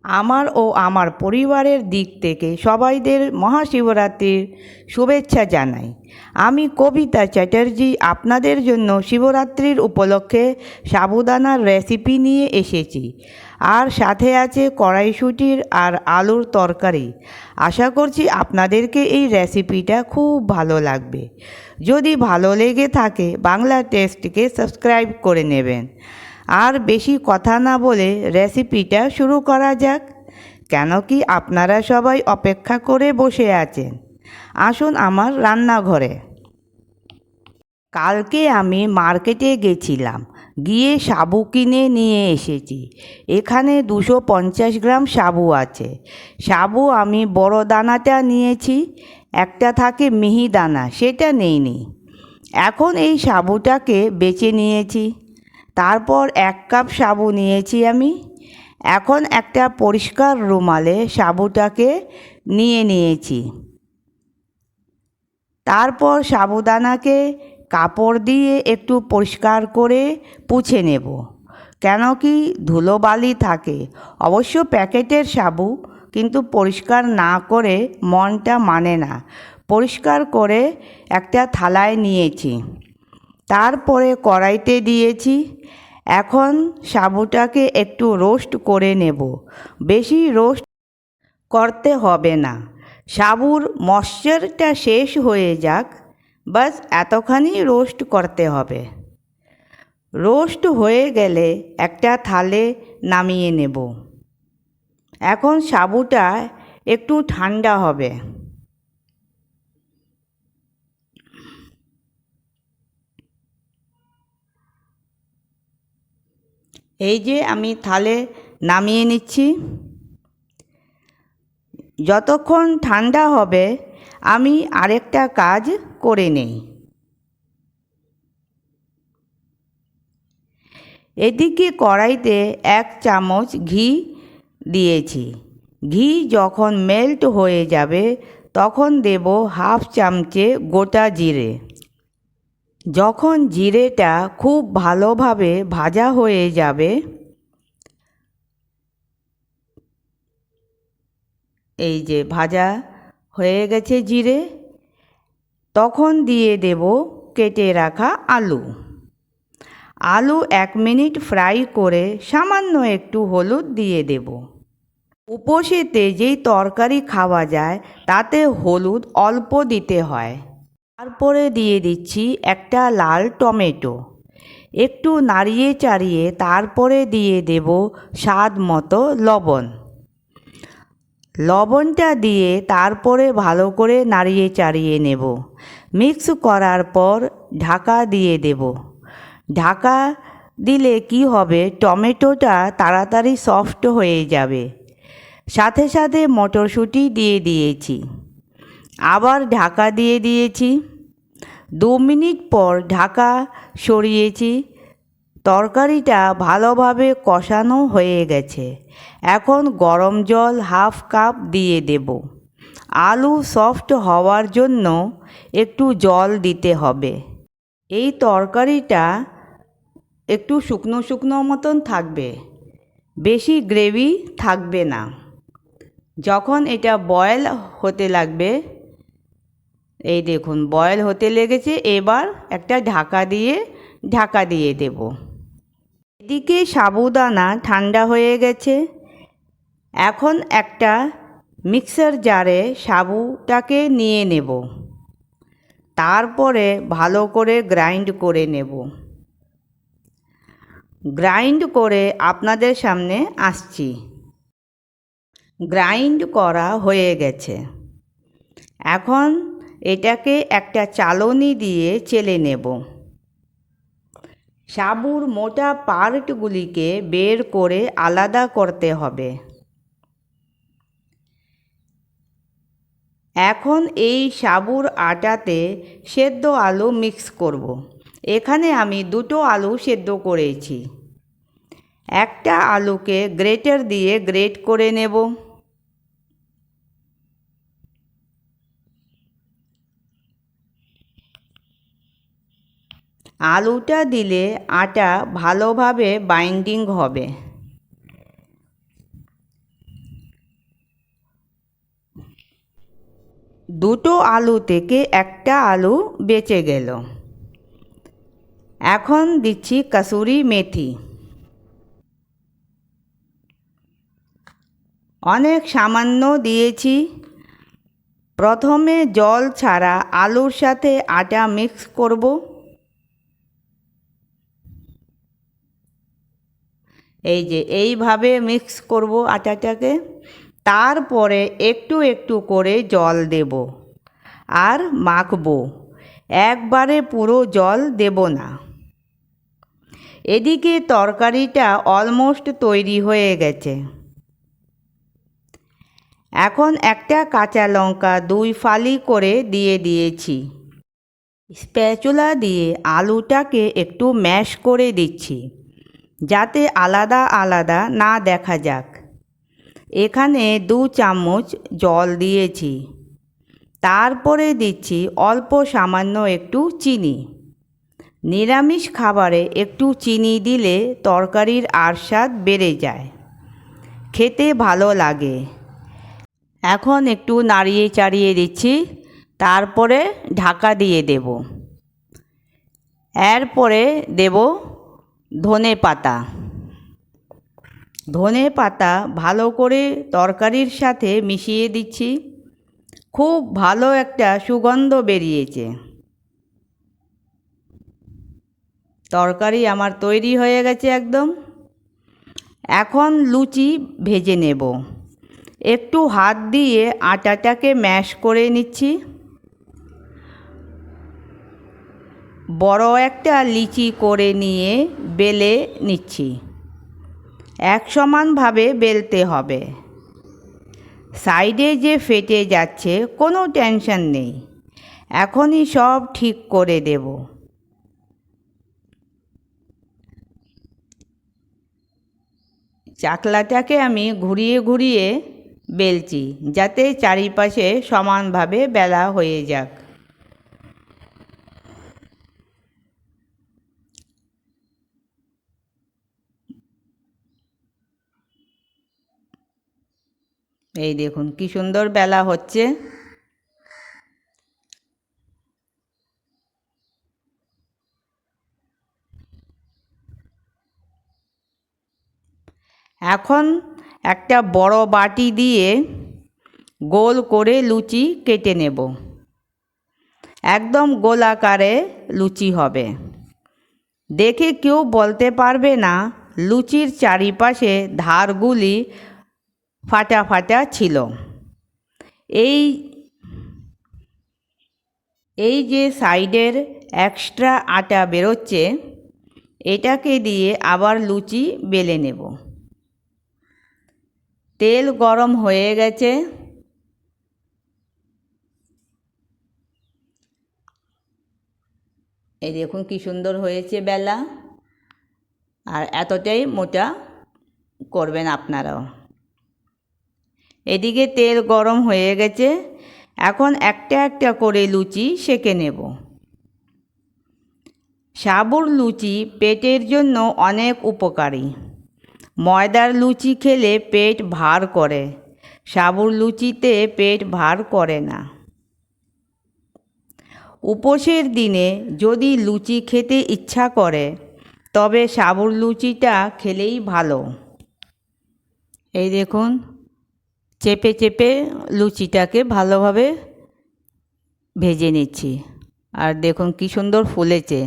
আমার ও আমার পরিবারের দিক থেকে সবাইদের মহাশিবরাত্রির শুভেচ্ছা জানাই। আমি কবিতা চ্যাটার্জি আপনাদের জন্য শিবরাত্রির উপলক্ষে সাবুদানার রেসিপি নিয়ে এসেছি। আর সাথে আছে কড়াইশুঁটির আর আলুর তরকারি। আশা করছি আপনাদেরকে এই রেসিপিটা খুব ভালো লাগবে। যদি ভালো লেগে থাকে বাংলা টেস্টকে সাবস্ক্রাইব করে নেবেন। আর বেশি কথা না বলে রেসিপিটা শুরু করা যাক। কেন কি আপনারা সবাই অপেক্ষা করে বসে আছেন। আসুন আমার রান্নাঘরে। কালকে আমি মার্কেটে গেছিলাম, গিয়ে সাবু কিনে নিয়ে এসেছি। এখানে 250 গ্রাম সাবু আছে। সাবু আমি বড় দানাটা নিয়েছি, একটা থাকে মিহি দানা, সেটা নেইনি। এখন এই সাবুটাকে বেছে নিয়েছি। তারপর 1 কাপ সাবু নিয়েছি আমি। এখন একটা পরিষ্কার রুমালে সাবুটাকে নিয়ে নিয়েছি। তারপর সাবুদানাকে কাপড় দিয়ে একটু পরিষ্কার করে পুছে নেব, কেন কি ধুলোবালি থাকে। অবশ্য প্যাকেটের সাবু, কিন্তু পরিষ্কার না করে মনটা মানে না। পরিষ্কার করে একটা থালায় নিয়েছি। তারপরে কড়াইতে দিয়েছি। এখন সাবুটাকে একটু রোস্ট করে নেব। বেশি রোস্ট করতে হবে না, সাবুর ময়েশ্চারটা শেষ হয়ে যাক, বাস এতখানি রোস্ট করতে হবে। রোস্ট হয়ে গেলে একটা থালে নামিয়ে নেব। এখন সাবুটা একটু ঠান্ডা হবে। এই যে আমি থালে নামিয়ে নিচ্ছি। যতক্ষণ ঠান্ডা হবে আমি আরেকটা কাজ করে নেই। এদিকে কড়াইতে 1 চামচ ঘি দিয়েছি। ঘি যখন মেল্ট হয়ে যাবে তখন দেব হাফ চামচে গোটা জিরে। যখন জিরেটা খুব ভালোভাবে ভাজা হয়ে যাবে, এই যে ভাজা হয়ে গেছে জিরে, তখন দিয়ে দেব কেটে রাখা আলু। আলু 1 মিনিট ফ্রাই করে সামান্য একটু হলুদ দিয়ে দেব। উপসেতে যেই তরকারি খাওয়া যায় তাতে হলুদ অল্প দিতে হয়। তারপরে দিয়ে দিচ্ছি একটা লাল টমেটো। একটু নাড়িয়ে চাড়িয়ে তারপরে দিয়ে দেব স্বাদ মতো লবণ। লবণটা দিয়ে তারপরে ভালো করে নাড়িয়ে চাড়িয়ে নেব। মিক্স করার পর ঢাকা দিয়ে দেব। ঢাকা দিলে কি হবে, টমেটোটা তাড়াতাড়ি সফট হয়ে যাবে। সাথে সাথে মটরশুঁটি দিয়ে দিয়েছি। আবার ঢাকা দিয়ে দিয়েছি। 2 মিনিট পর ঢাকা সরিয়েছি। তরকারিটা ভালোভাবে কষানো হয়ে গেছে। এখন গরম জল হাফ কাপ দিয়ে দেব। আলু সফট হওয়ার জন্য একটু জল দিতে হবে। এই তরকারিটা একটু শুকনো শুকনো মতন থাকবে, বেশি গ্রেভি থাকবে না। যখন এটা বয়েল হতে লাগবে, এই দেখুন বয়েল হতে লেগেছে, এবার একটা ঢাকা দিয়ে দেব। এদিকে সাবুদানা ঠান্ডা হয়ে গেছে। এখন একটা মিক্সার জারে সাবুটাকে নিয়ে নেব। তারপরে ভালো করে গ্রাইন্ড করে নেব। গ্রাইন্ড করে আপনাদের সামনে আসছি। গ্রাইন্ড করা হয়ে গেছে। এখন এটাকে একটা চালনি দিয়ে চেলে নেব। সাবুর মোটা পার্টগুলিকে বের করে আলাদা করতে হবে। এখন এই সাবুর আটাতে সেদ্ধ আলু মিক্স করব। এখানে আমি 2টো আলু সেদ্ধ করেছি। একটা আলুকে গ্রেটার দিয়ে গ্রেট করে নেব। আলুটা দিলে আটা ভালোভাবে বাইন্ডিং হবে। দুটো আলু থেকে একটা আলু বেঁচে গেল। এখন দিচ্ছি কসুরি মেথি। অনেক সামান্য দিয়েছি। প্রথমে জল ছাড়া আলুর সাথে আটা মিক্স করব। এই যে এইভাবে মিক্স করব আটাটাকে। তারপরে একটু একটু করে জল দেব আর মাখবো, একবারে পুরো জল দেব না। এদিকে তরকারিটা অলমোস্ট তৈরি হয়ে গেছে। এখন একটা কাঁচা লঙ্কা 2 ফালি করে দিয়ে দিয়েছি। স্প্যাচুলা দিয়ে আলুটাকে একটু ম্যাশ করে দিচ্ছি, যাতে আলাদা আলাদা না দেখা যাক। এখানে 2 চামচ জল দিয়েছি। তারপরে দিচ্ছি অল্প সামান্য একটু চিনি। নিরামিষ খাবারে একটু চিনি দিলে তরকারির স্বাদ বেড়ে যায়, খেতে ভালো লাগে। এখন একটু নাড়িয়ে চাড়িয়ে দিচ্ছি, তারপরে ঢাকা দিয়ে দেব। এরপরে দেব ধনে পাতা। ধনে পাতা ভালো করে তরকারির সাথে মিশিয়ে দিচ্ছি। খুব ভালো একটা সুগন্ধ বেরিয়েছে। তরকারি আমার তৈরি হয়ে গেছে একদম। এখন লুচি ভেজে নেব। একটু হাত দিয়ে আটাটাকে ম্যাশ করে নিচ্ছি। বড় একটা লিচি করে নিয়ে বেলে নিচ্ছি। এক সমানভাবে বেলতে হবে। সাইডে যে ফেটে যাচ্ছে কোনো টেনশন নেই, এখনই সব ঠিক করে দেব। চাকলাটাকে আমি ঘুরিয়ে ঘুরিয়ে বেলছি, যাতে চারিপাশে সমানভাবে বেলা হয়ে যাক। এই দেখুন কি সুন্দর বেলা হচ্ছে। এখন একটা বড় বাটি দিয়ে গোল করে লুচি কেটে নেব। একদম গোলাকারে লুচি হবে। দেখে কেউ বলতে পারবে না লুচির চারিপাশে ধারগুলি ফাটা ফাটা ছিল। এই যে সাইডের এক্সট্রা আটা বেরোচ্ছে, এটাকে দিয়ে আবার লুচি বেলে নেব। তেল গরম হয়ে গেছে। এই দেখুন কি সুন্দর হয়েছে বেলা। আর এতটাই মোটা করবেন আপনারাও। এদিকে তেল গরম হয়ে গেছে। এখন একটা একটা করে লুচি সেঁকে নেব। সাবুর লুচি পেটের জন্য অনেক উপকারী। ময়দার লুচি খেলে পেট ভার করে, সাবুর লুচিতে পেট ভার করে না। উপোসের দিনে যদি লুচি খেতে ইচ্ছা করে, তবে সাবুর লুচিটা খেলেই ভালো। এই দেখুন চেপে চেপে লুচিটাকে ভালোভাবে ভেজে নিচ্ছি। আর দেখুন কি সুন্দর ফুলেছে।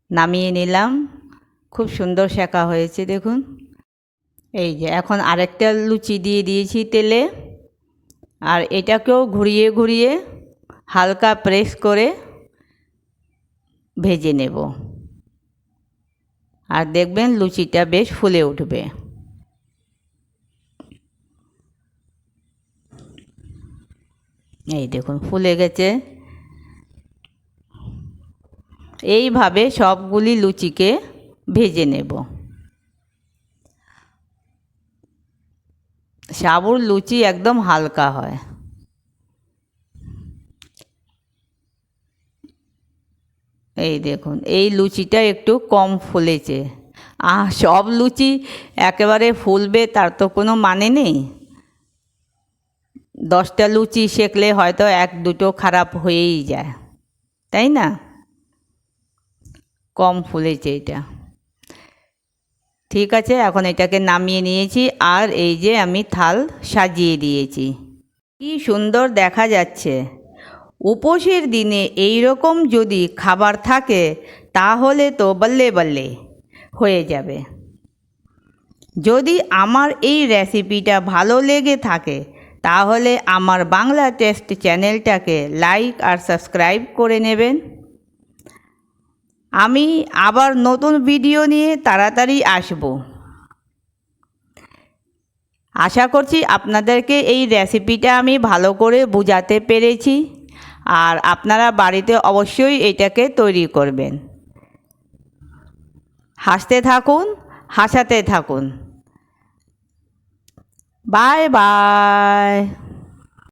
নামিয়ে নিলাম। খুব সুন্দর সেঁকা হয়েছে দেখুন। এই যে এখন আরেকটা লুচি দিয়ে দিয়েছি তেলে। আর এটাকেও ঘুরিয়ে ঘুরিয়ে হালকা প্রেস করে ভেজে নেব। আর দেখবেন লুচিটা বেশ ফুলে উঠবে। এই দেখুন ফুলে গেছে। এইভাবে সবগুলি লুচিকে ভেজে নেব। সাবুর লুচি একদম হালকা হয়। এই দেখুন এই লুচিটা একটু কম ফুলেছে। সব লুচি একেবারে ফুলবে তার তো কোনো মানে নেই। 10টা লুচি সেঁকলে হয়তো 1-2টো খারাপ হয়েই যায়, তাই না? কম ফুলেছে এটা। ঠিক আছে, এখন এটাকে নামিয়ে নিয়েছি, আর এই যে আমি থাল সাজিয়ে দিয়েছি। কি সুন্দর দেখা যাচ্ছে। উপোসের দিনে এই রকম যদি খাবার থাকে তাহলে তো বল্লে বল্লে হয়ে যাবে। যদি আমার এই রেসিপিটা ভালো লেগে থাকে তাহলে আমার বাংলা টেস্ট চ্যানেলটাকে লাইক আর সাবস্ক্রাইব করে নেবেন। আমি আবার নতুন ভিডিও নিয়ে তাড়াতাড়ি আসব। আশা করছি আপনাদেরকে এই রেসিপিটা আমি ভালো করে বোঝাতে পেরেছি, আর আপনারা বাড়িতে অবশ্যই এটাকে তৈরি করবেন। হাসতে থাকুন, হাসাতে থাকুন। Bye bye.